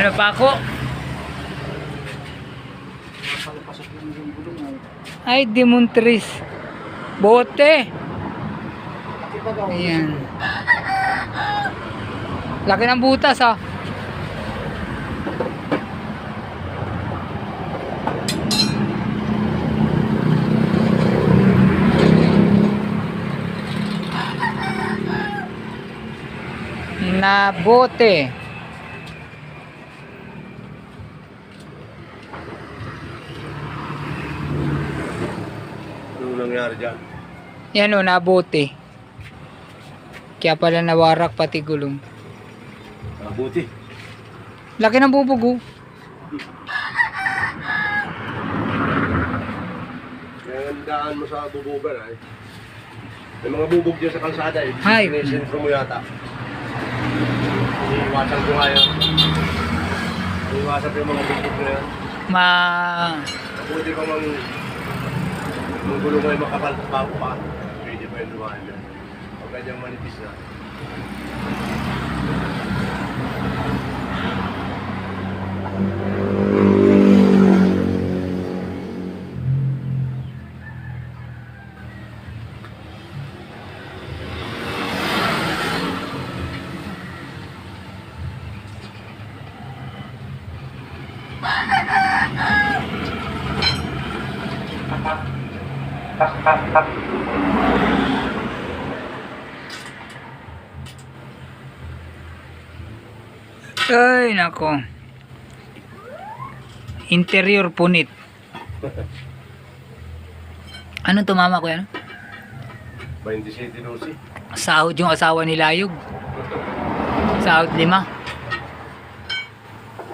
Ano pa ako? Ay, Demontris. Bote. Ayan. Laki ng butas ah. Na bote. Ano nangyari dyan? Yan o, nabote. Kaya pala nawarak pati gulong. Mabuti. Laki ng bubog oh. Kaya ang daan mo sa bubugan ay. May mga bubog dyan sa kalsada eh. Hay. Sinisintro mo yata. Iiwasan ko nga yan. Iiwasan ko yung mga bubog na yan. Mabuti pa mang gulong ay makapal bago pa. Pwede pa yung lumahan dyan. Pag kanyang manipis na. Ay, nako. Interior punit. Anong tumama ko yan? 27 dosi. Sahod yung asawa ni Layog. Sahod 5.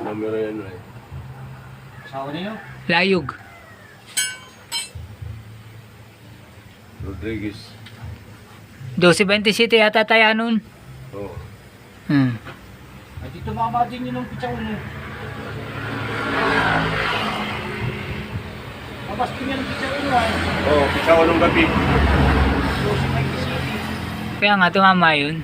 Numero yan eh. Asawa niyo? Layog. Rodriguez. 12.27 yata tayo nun. Oo. Ay, dito tumama din yun ng pitsa ulo. Mabas din yan ng pitsa ulo ay. Oo, pisa ko nung gabi. 12.27. Kaya nga tumama yun.